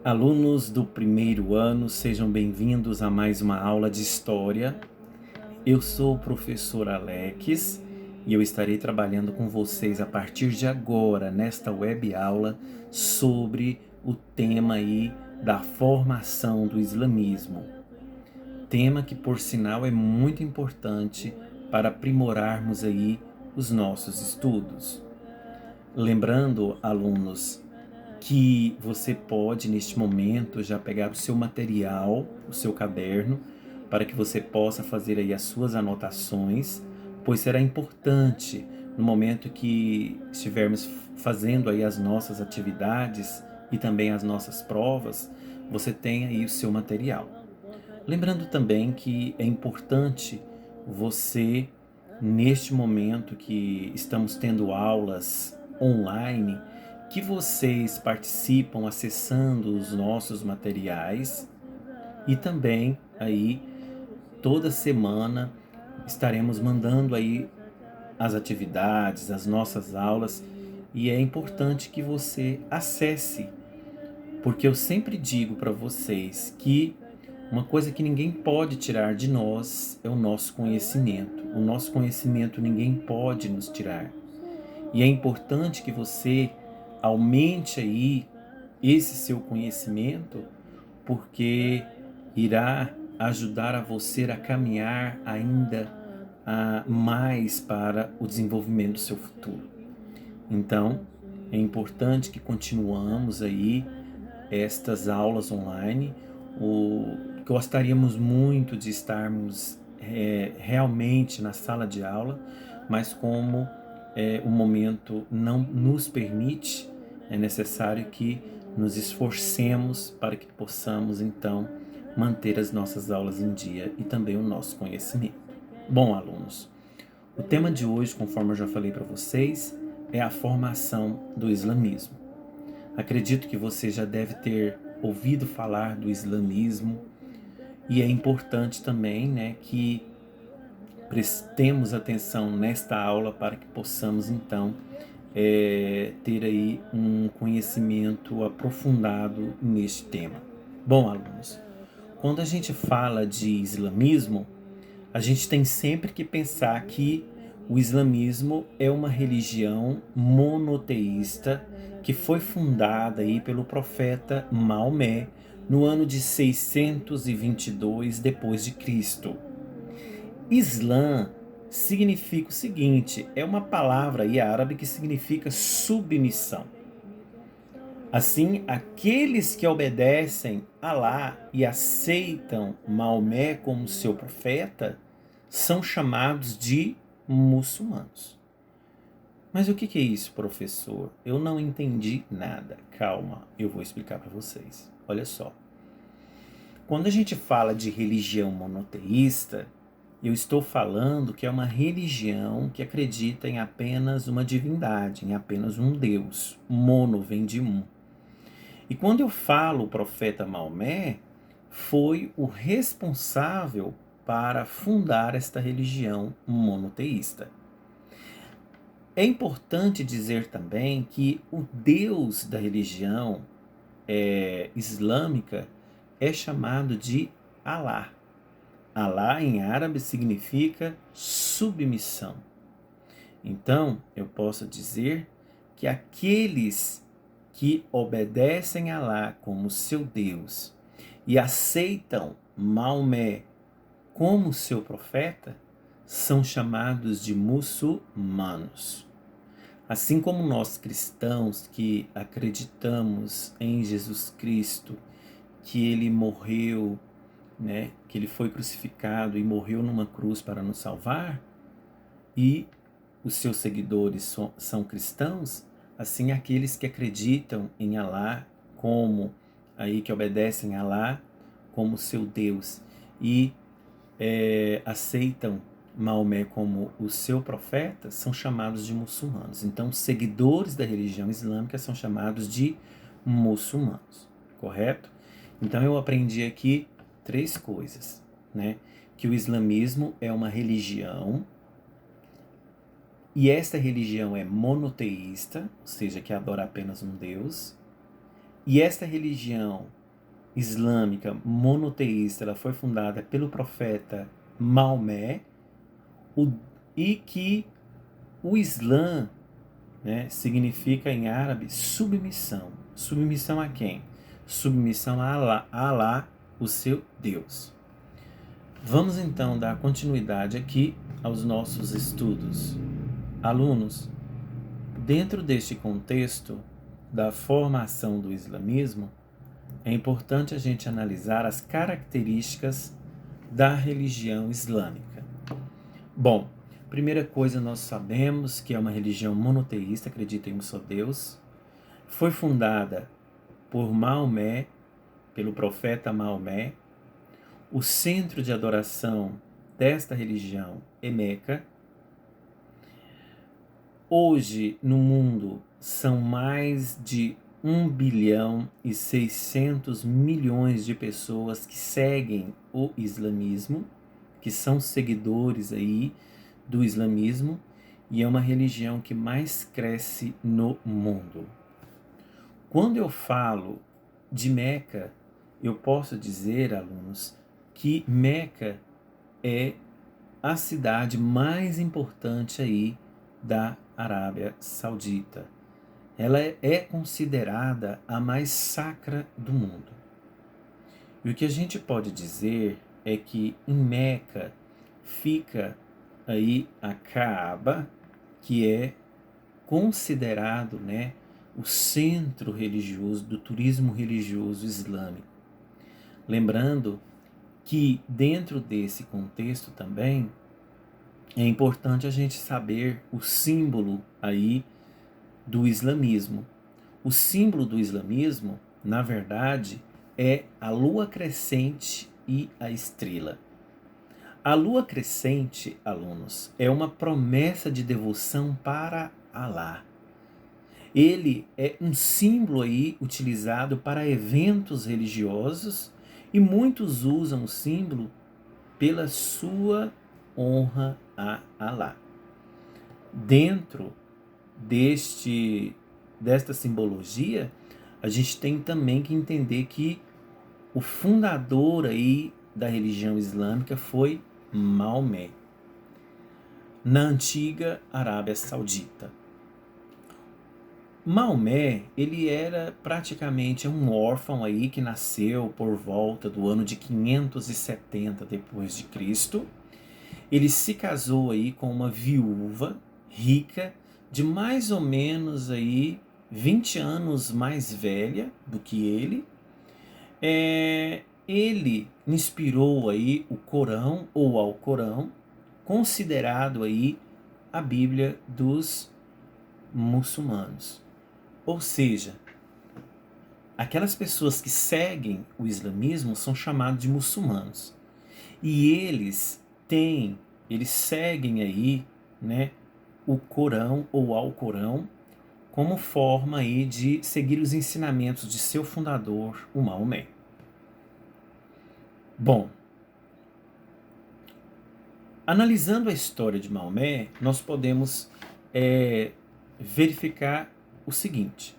Alunos do primeiro ano, sejam bem-vindos a mais uma aula de História. Eu sou o professor Alex e eu estarei trabalhando com vocês a partir de agora, nesta web aula, sobre o tema aí da formação do islamismo. Tema que, por sinal, é muito importante para aprimorarmos aí os nossos estudos. Lembrando, alunos, que você pode, neste momento, já pegar o seu material, o seu caderno, para que você possa fazer aí as suas anotações, pois será importante no momento que estivermos fazendo aí as nossas atividades e também as nossas provas, você tenha aí o seu material. Lembrando também que é importante você, neste momento que estamos tendo aulas online, que vocês participam acessando os nossos materiais e também aí toda semana estaremos mandando aí as atividades, as nossas aulas, e é importante que você acesse, porque eu sempre digo para vocês que uma coisa que ninguém pode tirar de nós é o nosso conhecimento. O nosso conhecimento ninguém pode nos tirar. E é importante que você aumente aí esse seu conhecimento, porque irá ajudar a você a caminhar ainda mais para o desenvolvimento do seu futuro. Então, é importante que continuamos aí estas aulas online. Gostaríamos muito de estarmos realmente na sala de aula, mas como o momento não nos permite, é necessário que nos esforcemos para que possamos então manter as nossas aulas em dia e também o nosso conhecimento. Bom, alunos, o tema de hoje, conforme eu já falei para vocês, é a formação do islamismo. Acredito que você já deve ter ouvido falar do islamismo e é importante também, que prestemos atenção nesta aula para que possamos então ter aí um conhecimento aprofundado neste tema. Bom, alunos, quando a gente fala de islamismo, a gente tem sempre que pensar que o islamismo é uma religião monoteísta que foi fundada aí pelo profeta Maomé no ano de 622 depois de Cristo. Islã significa o seguinte, é uma palavra aí árabe que significa submissão. Assim, aqueles que obedecem a Alá e aceitam Maomé como seu profeta são chamados de muçulmanos. Mas o que é isso, professor? Eu não entendi nada. Calma, eu vou explicar para vocês. Olha só. Quando a gente fala de religião monoteísta, eu estou falando que é uma religião que acredita em apenas uma divindade, em apenas um Deus. Mono vem de um. E quando eu falo o profeta Maomé, foi o responsável para fundar esta religião monoteísta. É importante dizer também que o Deus da religião islâmica é chamado de Alá. Alá em árabe significa submissão. Então, eu posso dizer que aqueles que obedecem a Alá como seu Deus e aceitam Maomé como seu profeta são chamados de muçulmanos. Assim como nós cristãos que acreditamos em Jesus Cristo, que ele morreu, que ele foi crucificado e morreu numa cruz para nos salvar, e os seus seguidores são cristãos, assim aqueles que acreditam em Alá como aí que obedecem a Alá como seu Deus e aceitam Maomé como o seu profeta são chamados de muçulmanos. Então, seguidores da religião islâmica são chamados de muçulmanos, correto? Então, eu aprendi aqui 3 coisas, que o islamismo é uma religião e esta religião é monoteísta, ou seja, que adora apenas um Deus. E esta religião islâmica monoteísta, ela foi fundada pelo profeta Maomé, e que o Islã, né, significa em árabe submissão. Submissão a quem? Submissão a Alá, o seu Deus. Vamos então dar continuidade aqui aos nossos estudos. Alunos, dentro deste contexto da formação do islamismo, é importante a gente analisar as características da religião islâmica. Bom, primeira coisa, nós sabemos que é uma religião monoteísta, acredita em um só Deus. Foi fundada por Maomé, pelo profeta Maomé. O centro de adoração desta religião é Meca. Hoje, no mundo, são mais de 1,6 bilhão de pessoas que seguem o islamismo, que são seguidores aí do islamismo, e é uma religião que mais cresce no mundo. Quando eu falo de Meca, eu posso dizer, alunos, que Meca é a cidade mais importante aí da Arábia Saudita. Ela é considerada a mais sacra do mundo. E o que a gente pode dizer é que em Meca fica aí a Kaaba, que é considerado, né, o centro religioso do turismo religioso islâmico. Lembrando que dentro desse contexto também é importante a gente saber o símbolo aí do islamismo. O símbolo do islamismo, na verdade, é a lua crescente e a estrela. A lua crescente, alunos, é uma promessa de devoção para Alá. Ele é um símbolo aí utilizado para eventos religiosos e muitos usam o símbolo pela sua honra a Alá. Dentro desta simbologia, a gente tem também que entender que o fundador aí da religião islâmica foi Maomé, na antiga Arábia Saudita. Maomé, ele era praticamente um órfão aí que nasceu por volta do ano de 570 depois de Cristo. Ele se casou aí com uma viúva rica de mais ou menos aí 20 anos mais velha do que ele. Ele inspirou aí o Corão ou Alcorão, considerado aí a Bíblia dos muçulmanos. Ou seja, aquelas pessoas que seguem o islamismo são chamados de muçulmanos. E eles seguem aí, né, o Corão ou Alcorão como forma aí de seguir os ensinamentos de seu fundador, o Maomé. Bom, analisando a história de Maomé, nós podemos verificar o seguinte.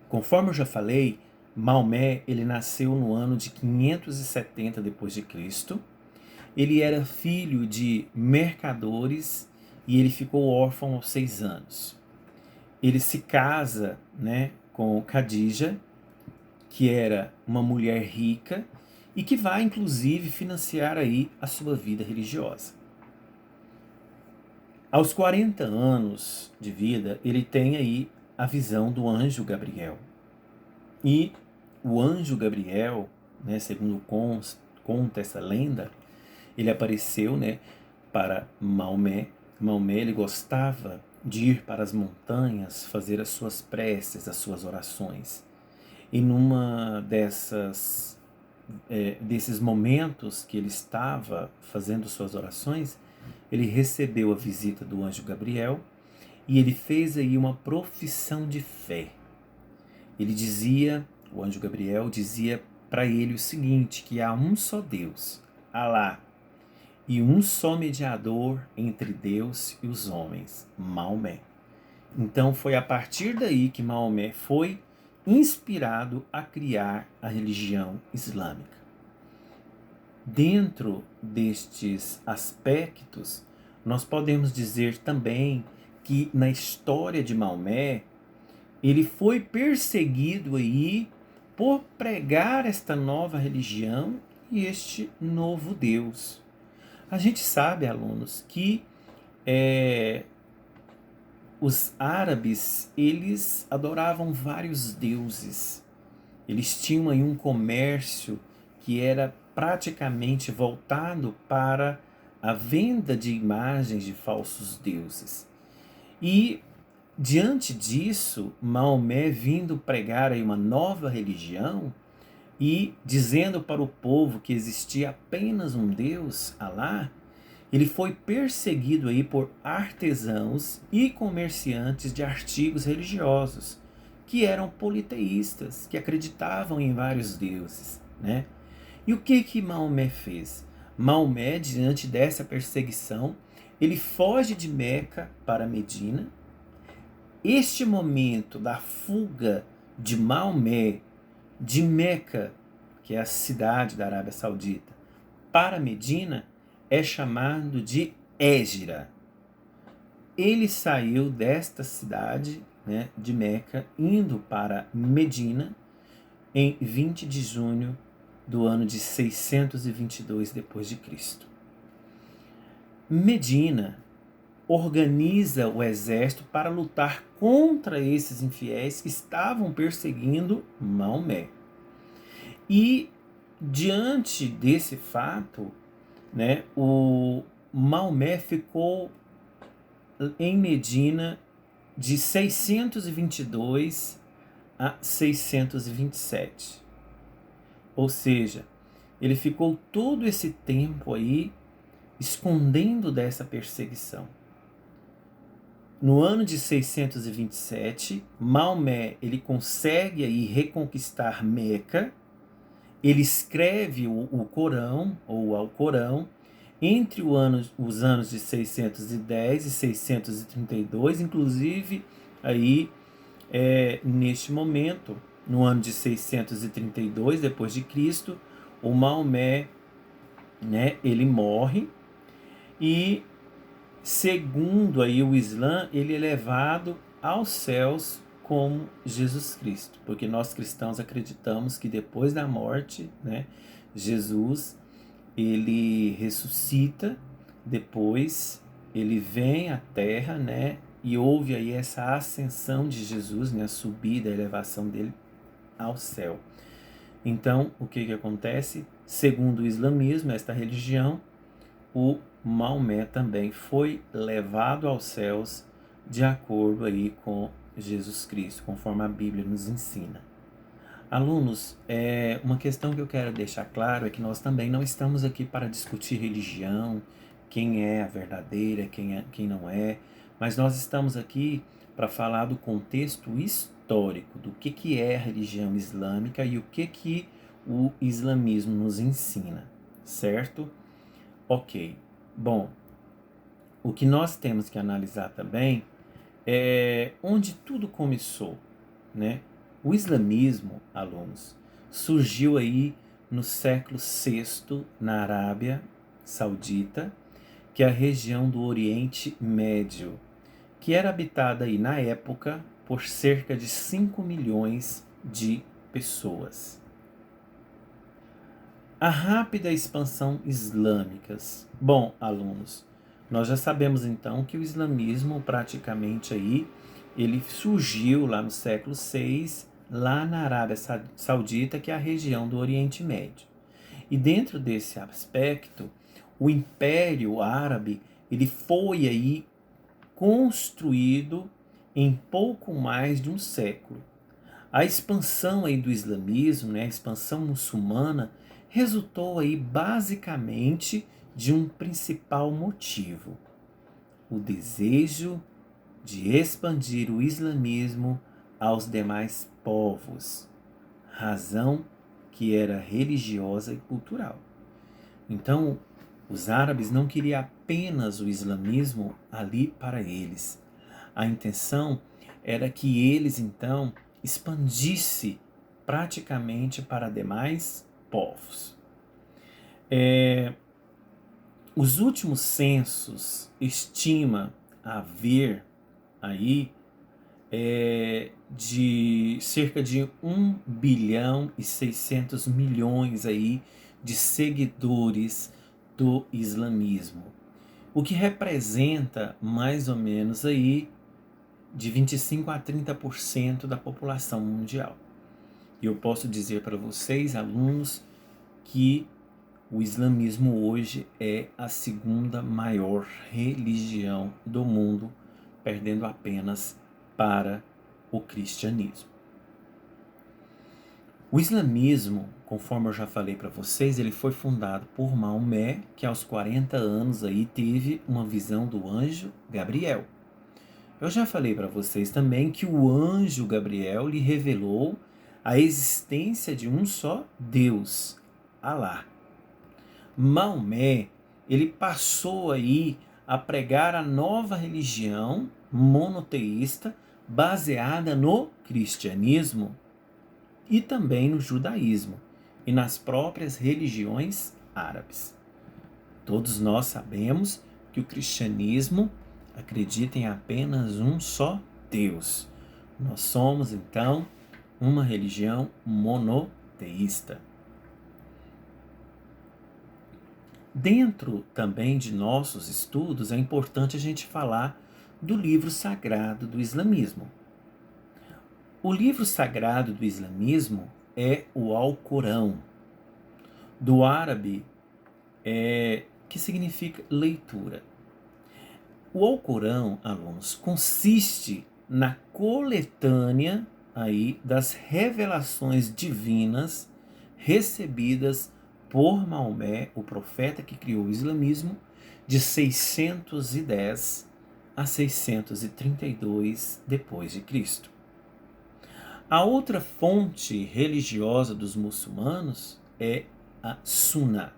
Conforme eu já falei, Maomé ele nasceu no ano de 570 depois de Cristo. Ele era filho de mercadores e ele ficou órfão aos 6 anos. Ele se casa, né, com Khadija, que era uma mulher rica e que vai inclusive financiar aí a sua vida religiosa. Aos 40 anos de vida, ele tem aí a visão do anjo Gabriel. E o anjo Gabriel, né, segundo conta essa lenda, ele apareceu, né, para Maomé. Maomé ele gostava de ir para as montanhas fazer as suas preces, as suas orações. E numa desses momentos que ele estava fazendo suas orações, ele recebeu a visita do anjo Gabriel e ele fez aí uma profissão de fé. O anjo Gabriel dizia para ele o seguinte, que há um só Deus, Alá, e um só mediador entre Deus e os homens, Maomé. Então foi a partir daí que Maomé foi inspirado a criar a religião islâmica. Dentro destes aspectos, nós podemos dizer também que na história de Maomé, ele foi perseguido aí por pregar esta nova religião e este novo Deus. A gente sabe, alunos, que os árabes, eles adoravam vários deuses. Eles tinham aí um comércio que era praticamente voltado para a venda de imagens de falsos deuses. E diante disso, Maomé vindo pregar aí uma nova religião e dizendo para o povo que existia apenas um Deus, Alá, ele foi perseguido aí por artesãos e comerciantes de artigos religiosos, que eram politeístas, que acreditavam em vários deuses, né? E o que Maomé fez? Maomé, diante dessa perseguição, ele foge de Meca para Medina. Este momento da fuga de Maomé de Meca, que é a cidade da Arábia Saudita, para Medina, é chamado de Hégira. Ele saiu desta cidade, né, de Meca, indo para Medina, em 20 de junho do ano de 622 d.C. Medina organiza o exército para lutar contra esses infiéis que estavam perseguindo Maomé. E diante desse fato, né, o Maomé ficou em Medina de 622 a 627. Ou seja, ele ficou todo esse tempo aí escondendo dessa perseguição. No ano de 627, Maomé ele consegue aí reconquistar Meca. Ele escreve o Corão, ou o Alcorão, entre os anos de 610 e 632, inclusive aí neste momento, no ano de 632 depois de Cristo, o Maomé, né, ele morre e, segundo aí o Islã, ele é levado aos céus como Jesus Cristo, porque nós cristãos acreditamos que depois da morte, né, Jesus ele ressuscita, depois ele vem à terra, né, e houve aí essa ascensão de Jesus, né, a subida, a elevação dele ao céu. Então, o que acontece? Segundo o islamismo, esta religião, o Maomé também foi levado aos céus de acordo aí com Jesus Cristo, conforme a Bíblia nos ensina. Alunos, uma questão que eu quero deixar claro é que nós também não estamos aqui para discutir religião, quem é a verdadeira, quem não é, mas nós estamos aqui para falar do contexto histórico, do que é a religião islâmica e o que o islamismo nos ensina, certo? Ok, bom, o que nós temos que analisar também é onde tudo começou, né? O islamismo, alunos, surgiu aí no século VI na Arábia Saudita, que é a região do Oriente Médio, que era habitada aí na época por cerca de 5 milhões de pessoas. A rápida expansão islâmica. Bom, alunos, nós já sabemos então que o islamismo praticamente aí, ele surgiu lá no século VI, lá na Arábia Saudita, que é a região do Oriente Médio. E dentro desse aspecto, o Império Árabe, ele foi aí construído em pouco mais de um século. A expansão aí do islamismo, né, a expansão muçulmana, resultou aí basicamente de um principal motivo: o desejo de expandir o islamismo aos demais povos, razão que era religiosa e cultural. Então, os árabes não queriam apenas o islamismo ali para eles. A intenção era que eles, então, expandisse praticamente para demais povos. Os últimos censos estima haver aí de cerca de 1,6 bilhão aí de seguidores do islamismo, o que representa mais ou menos aí de 25 a 30% da população mundial. E eu posso dizer para vocês, alunos, que o islamismo hoje é a segunda maior religião do mundo, perdendo apenas para o cristianismo. O islamismo, conforme eu já falei para vocês, ele foi fundado por Maomé, que aos 40 anos aí teve uma visão do anjo Gabriel. Eu já falei para vocês também que o anjo Gabriel lhe revelou a existência de um só Deus, Alá. Maomé, ele passou aí a pregar a nova religião monoteísta baseada no cristianismo e também no judaísmo e nas próprias religiões árabes. Todos nós sabemos que o cristianismo acredita em apenas um só Deus. Nós somos, então, uma religião monoteísta. Dentro também de nossos estudos, é importante a gente falar do livro sagrado do islamismo. O livro sagrado do islamismo é o Alcorão, do árabe, que significa leitura. O Alcorão, alunos, consiste na coletânea aí das revelações divinas recebidas por Maomé, o profeta que criou o islamismo, de 610 a 632 depois de Cristo. A outra fonte religiosa dos muçulmanos é a Sunnah,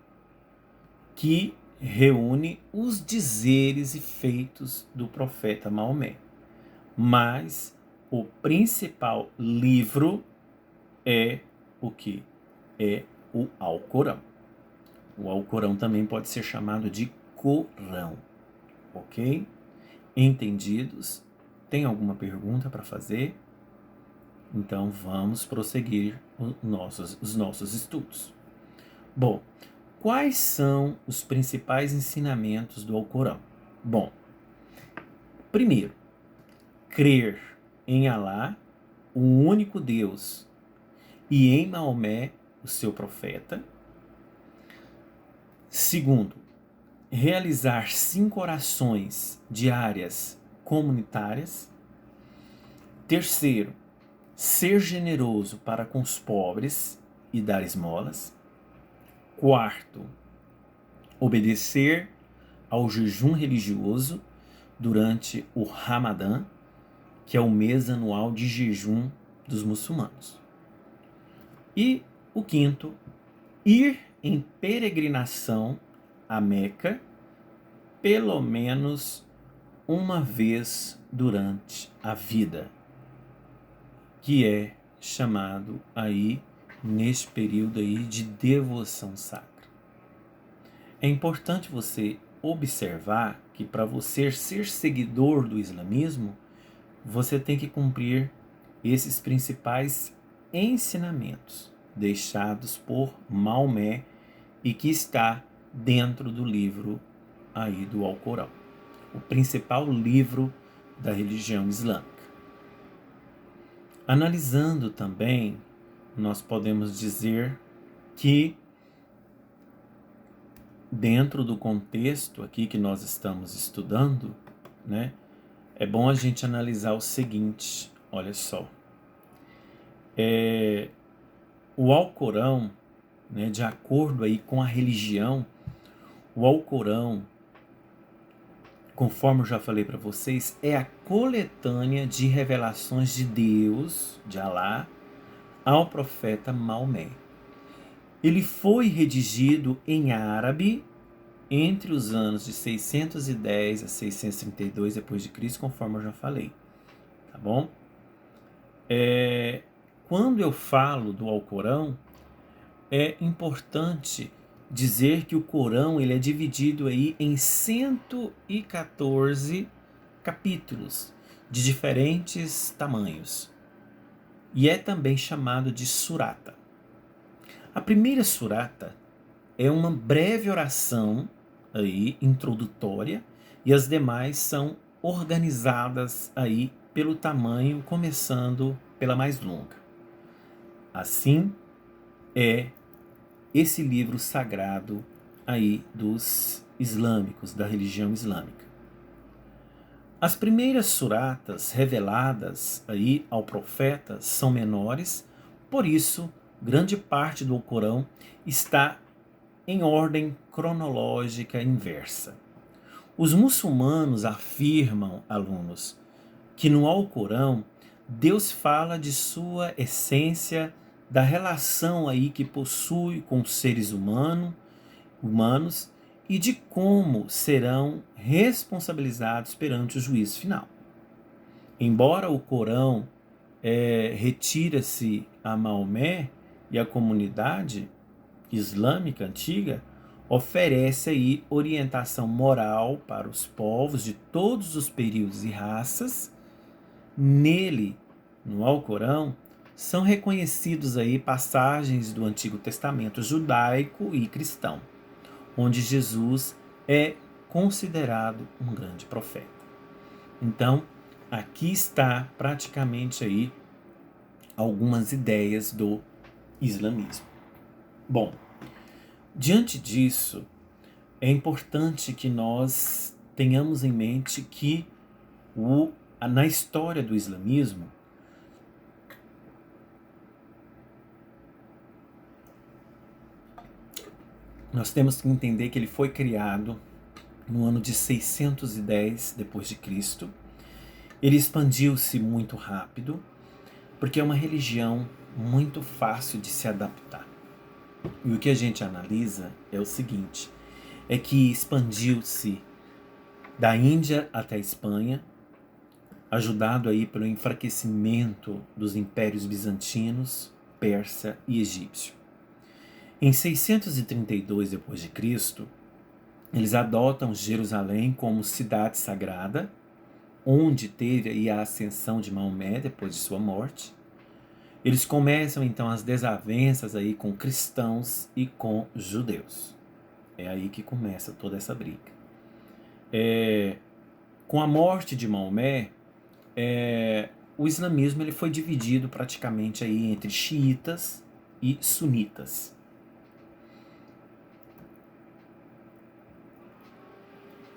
que reúne os dizeres e feitos do profeta Maomé. Mas o principal livro é o que? É o Alcorão. O Alcorão também pode ser chamado de Corão, ok? Entendidos? Tem alguma pergunta para fazer? Então vamos prosseguir os nossos estudos. Bom, quais são os principais ensinamentos do Alcorão? Bom, primeiro, crer em Alá, o único Deus, e em Maomé, o seu profeta. Segundo, realizar 5 orações diárias comunitárias. Terceiro, ser generoso para com os pobres e dar esmolas. Quarto, obedecer ao jejum religioso durante o Ramadã, que é o mês anual de jejum dos muçulmanos. E o quinto, ir em peregrinação a Meca pelo menos uma vez durante a vida, que é chamado aí neste período aí de devoção sacra. É importante você observar que para você ser seguidor do islamismo, você tem que cumprir esses principais ensinamentos deixados por Maomé e que está dentro do livro aí do Alcorão, o principal livro da religião islâmica. Analisando também, nós podemos dizer que dentro do contexto aqui que nós estamos estudando, né, é bom a gente analisar o seguinte, olha só. O Alcorão, né, de acordo aí com a religião, o Alcorão, conforme eu já falei para vocês, é a coletânea de revelações de Deus, de Alá, ao profeta Maomé. Ele foi redigido em árabe entre os anos de 610 a 632 depois de Cristo, conforme eu já falei, tá bom? Quando eu falo do Alcorão, é importante dizer que o Corão ele é dividido aí em 114 capítulos de diferentes tamanhos e é também chamado de surata. A primeira surata é uma breve oração aí introdutória e as demais são organizadas aí pelo tamanho, começando pela mais longa. Assim é esse livro sagrado aí dos islâmicos, da religião islâmica. As primeiras suratas reveladas aí ao profeta são menores, por isso grande parte do Alcorão está em ordem cronológica inversa. Os muçulmanos afirmam, alunos, que no Alcorão Deus fala de sua essência, da relação aí que possui com os seres humanos e de como serão responsabilizados perante o juízo final. Embora o Corão retira-se a Maomé e a comunidade islâmica antiga, oferece aí orientação moral para os povos de todos os períodos e raças. Nele, no Alcorão, são reconhecidos aí passagens do Antigo Testamento judaico e cristão, onde Jesus é considerado um grande profeta. Então, aqui está praticamente aí algumas ideias do islamismo. Bom, diante disso, é importante que nós tenhamos em mente que na história do islamismo, nós temos que entender que ele foi criado no ano de 610 depois de Cristo. Ele expandiu-se muito rápido, porque é uma religião muito fácil de se adaptar. E o que a gente analisa é o seguinte, é que expandiu-se da Índia até a Espanha, ajudado aí pelo enfraquecimento dos impérios bizantinos, persa e egípcio. Em 632 d.C., eles adotam Jerusalém como cidade sagrada, onde teve aí a ascensão de Maomé depois de sua morte. Eles começam então as desavenças aí com cristãos e com judeus. É aí que começa toda essa briga. Com a morte de Maomé, o islamismo ele foi dividido praticamente aí entre xiitas e sunitas.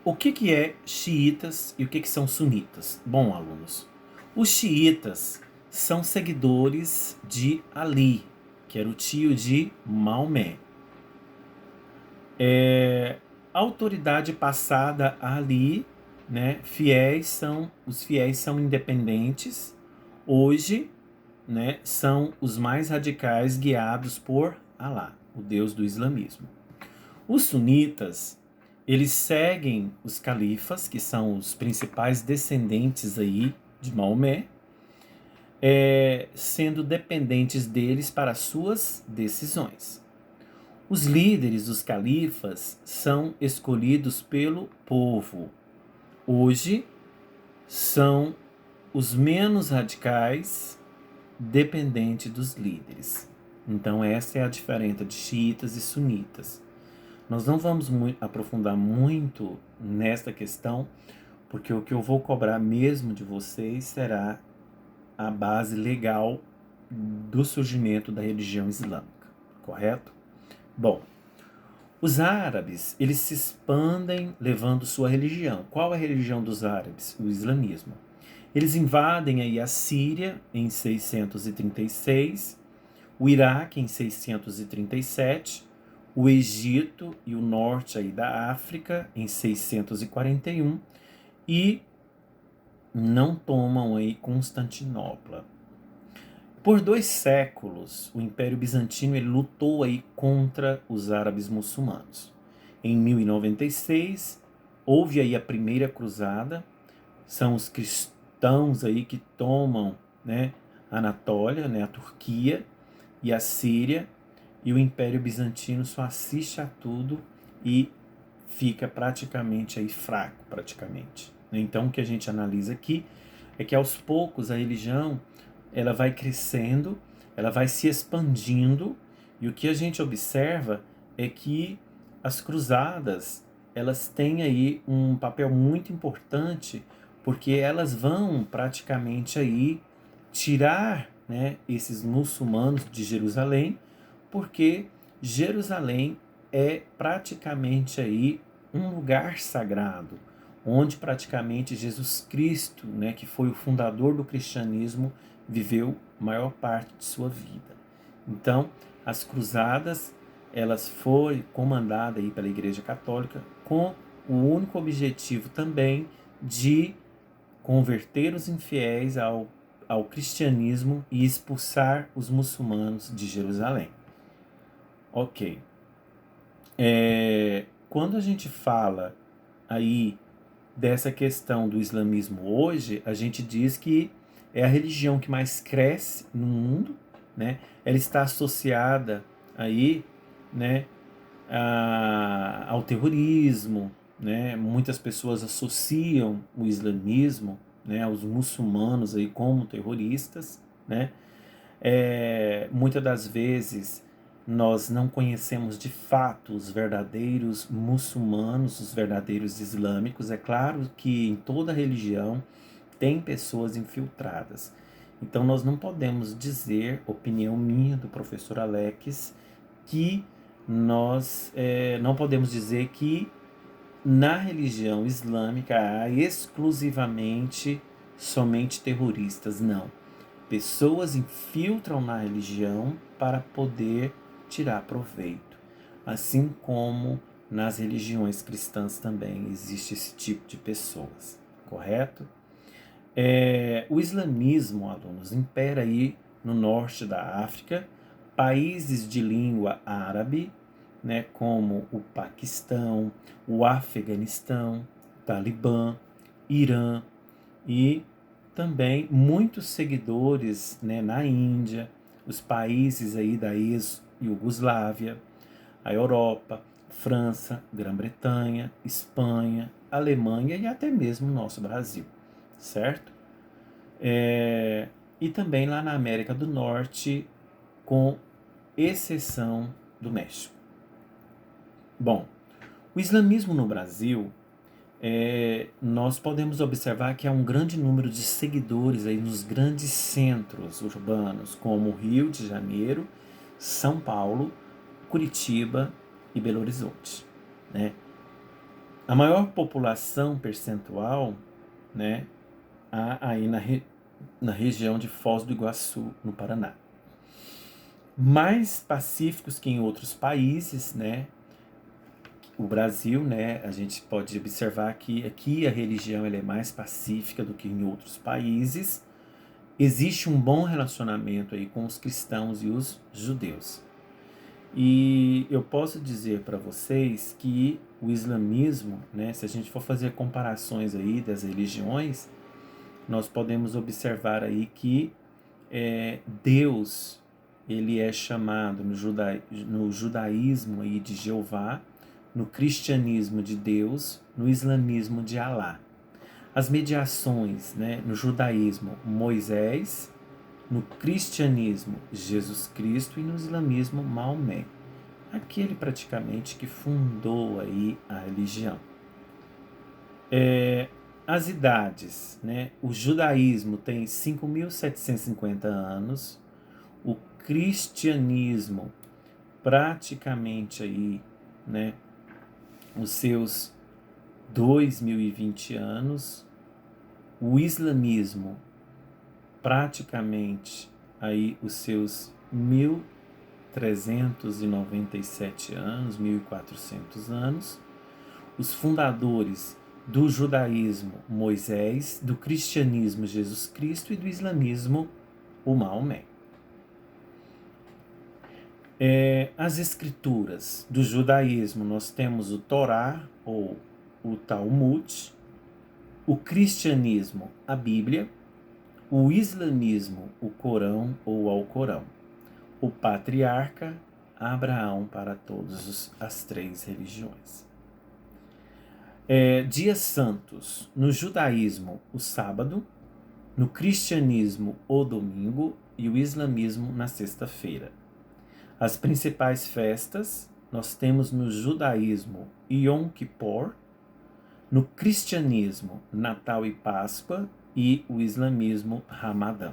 O que é xiitas e o que são sunitas? Bom, alunos, os xiitas são seguidores de Ali, que era o tio de Maomé. A autoridade passada a Ali, né, os fiéis são independentes. Hoje, né, são os mais radicais guiados por Alá, o Deus do islamismo. Os sunitas, eles seguem os califas, que são os principais descendentes aí de Maomé, sendo dependentes deles para suas decisões. Os líderes dos califas são escolhidos pelo povo. Hoje, são os menos radicais, dependentes dos líderes. Então, essa é a diferença de xiitas e sunitas. Nós não vamos aprofundar muito nesta questão, porque o que eu vou cobrar mesmo de vocês será a base legal do surgimento da religião islâmica, correto? Bom, os árabes, eles se expandem levando sua religião. Qual é a religião dos árabes? O islamismo. Eles invadem aí a Síria em 636, o Iraque em 637, o Egito e o norte aí da África em 641 e não tomam aí Constantinopla. Por 2 séculos, o Império Bizantino ele lutou aí contra os árabes muçulmanos. Em 1096, houve aí a primeira cruzada, são os cristãos aí que tomam, né, Anatólia, né, a Turquia e a Síria, e o Império Bizantino só assiste a tudo e fica praticamente aí fraco, praticamente. Então, o que a gente analisa aqui é que aos poucos a religião ela vai crescendo, ela vai se expandindo, e o que a gente observa é que as cruzadas elas têm aí um papel muito importante, porque elas vão praticamente aí tirar, né, esses muçulmanos de Jerusalém, porque Jerusalém é praticamente aí um lugar sagrado, onde praticamente Jesus Cristo, né, que foi o fundador do cristianismo, viveu a maior parte de sua vida. Então, as cruzadas, elas foram comandadas aí pela Igreja Católica com o único objetivo também de converter os infiéis ao cristianismo e expulsar os muçulmanos de Jerusalém. Ok. Quando a gente fala aí dessa questão do islamismo hoje, a gente diz que é a religião que mais cresce no mundo, né? Ela está associada aí, né, ao terrorismo, né? Muitas pessoas associam o islamismo, né, aos muçulmanos aí como terroristas, né? Muitas das vezes nós não conhecemos de fato os verdadeiros muçulmanos, os verdadeiros islâmicos. É claro que em toda religião tem pessoas infiltradas. Então nós não podemos dizer, opinião minha do professor Alex, que nós não podemos dizer que na religião islâmica há exclusivamente somente terroristas. Não. Pessoas infiltram na religião para poder tirar proveito. Assim como nas religiões cristãs também existe esse tipo de pessoas, correto? O islamismo, alunos, impera aí no norte da África, países de língua árabe, né, como o Paquistão, o Afeganistão, Talibã, Irã e também muitos seguidores, né, na Índia, os países aí da ex-Iugoslávia, a Europa, França, Grã-Bretanha, Espanha, Alemanha e até mesmo o nosso Brasil, certo? E também lá na América do Norte, com exceção do México. Bom, o islamismo no Brasil, nós podemos observar que há um grande número de seguidores aí nos grandes centros urbanos, como Rio de Janeiro, São Paulo, Curitiba e Belo Horizonte, né? A maior população percentual, né, há aí na região de Foz do Iguaçu, no Paraná. Mais pacíficos que em outros países, né? O Brasil, né, a gente pode observar que aqui a religião ela é mais pacífica do que em outros países. Existe um bom relacionamento aí com os cristãos e os judeus. E eu posso dizer para vocês que o islamismo, né, se a gente for fazer comparações aí das religiões, nós podemos observar aí que Deus, ele é chamado no judaísmo aí de Jeová, no cristianismo de Deus, no islamismo de Alá. As mediações, né, no judaísmo, Moisés, no cristianismo, Jesus Cristo e no islamismo, Maomé. Aquele praticamente que fundou aí a religião. As idades, né? O judaísmo tem 5.750 anos, o cristianismo praticamente aí, né, os seus 2020 anos, o islamismo praticamente aí os seus 1.397 anos, 1.400 anos, os fundadores do judaísmo, Moisés, do cristianismo, Jesus Cristo, e do islamismo, o Maomé. As escrituras do judaísmo, nós temos o Torá, ou o Talmud, o cristianismo, a Bíblia, o islamismo, o Corão ou Alcorão, o patriarca, Abraão para todas as três religiões. Dias santos, no judaísmo, o sábado, no cristianismo, o domingo e o islamismo na sexta-feira. As principais festas, nós temos no judaísmo Yom Kippur, no cristianismo Natal e Páscoa e o islamismo Ramadã.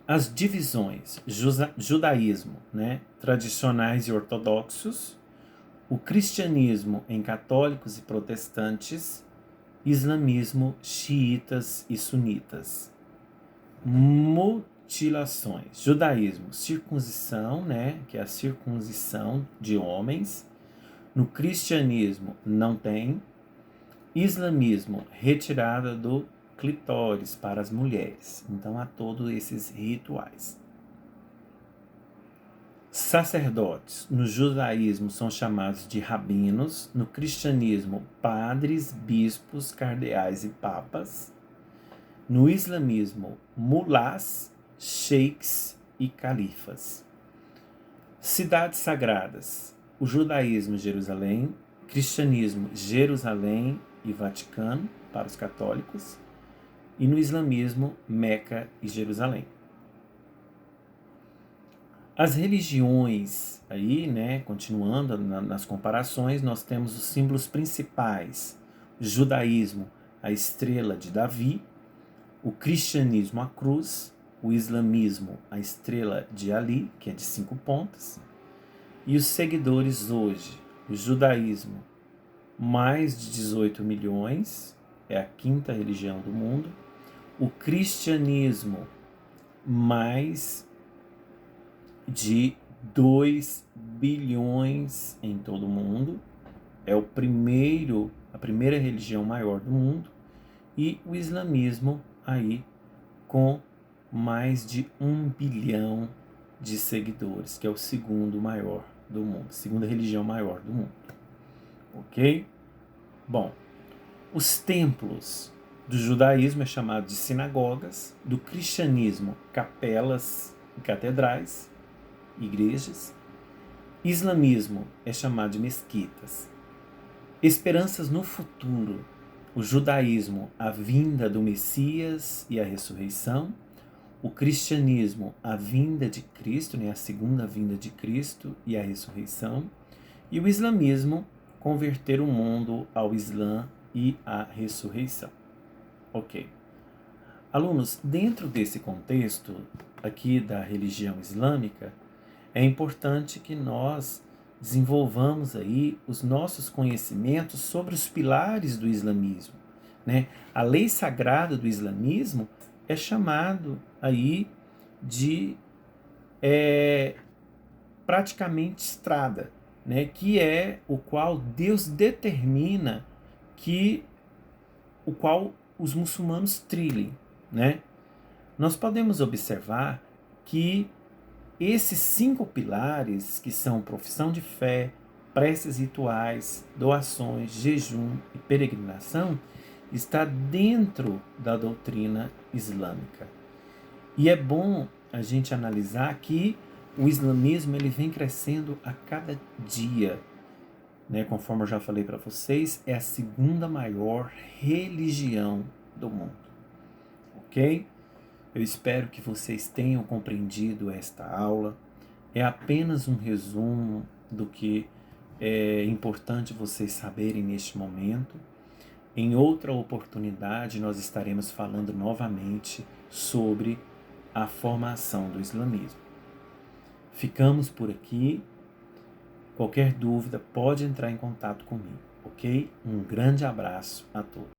As divisões, judaísmo, tradicionais e ortodoxos, o cristianismo em católicos e protestantes, islamismo, xiitas e sunitas. Mutilações, judaísmo, circuncisão, que é a circuncisão de homens. No cristianismo não tem. Islamismo, retirada do clitóris para as mulheres. Então há todos esses rituais. Sacerdotes, no judaísmo são chamados de rabinos, no cristianismo padres, bispos, cardeais e papas. No islamismo, mulás, sheiks e califas. Cidades sagradas, o judaísmo Jerusalém, cristianismo Jerusalém e Vaticano para os católicos, e no islamismo Meca e Jerusalém. As religiões, aí, continuando nas comparações, nós temos os símbolos principais. O judaísmo, a estrela de Davi, o cristianismo, a cruz, o islamismo, a estrela de Ali, que é de 5 pontas, e os seguidores hoje, o judaísmo, mais de 18 milhões, é a 5ª religião do mundo, o cristianismo, mais de 2 bilhões em todo o mundo, é a primeira religião maior do mundo, e o islamismo aí com mais de 1 bilhão de seguidores, que é o segundo maior do mundo, segunda religião maior do mundo. Ok? Bom, os templos do judaísmo é chamado de sinagogas, do cristianismo, capelas e catedrais, igrejas. Islamismo é chamado de mesquitas. Esperanças no futuro, o judaísmo, a vinda do Messias e a ressurreição. O cristianismo, a vinda de Cristo, a segunda vinda de Cristo e a ressurreição. E o islamismo, converter o mundo ao Islã e à ressurreição. Ok. Alunos, dentro desse contexto aqui da religião islâmica, é importante que nós desenvolvamos aí os nossos conhecimentos sobre os pilares do islamismo. A lei sagrada do islamismo é chamado aí de praticamente estrada, que é o qual Deus determina o qual os muçulmanos trilhem. Nós podemos observar que esses 5 pilares, que são profissão de fé, preces rituais, doações, jejum e peregrinação, está dentro da doutrina islâmica. E é bom a gente analisar que o islamismo ele vem crescendo a cada dia. Conforme eu já falei para vocês, é a segunda maior religião do mundo. Ok? Eu espero que vocês tenham compreendido esta aula. É apenas um resumo do que é importante vocês saberem neste momento. Em outra oportunidade, nós estaremos falando novamente sobre a formação do islamismo. Ficamos por aqui. Qualquer dúvida, pode entrar em contato comigo, ok? Um grande abraço a todos.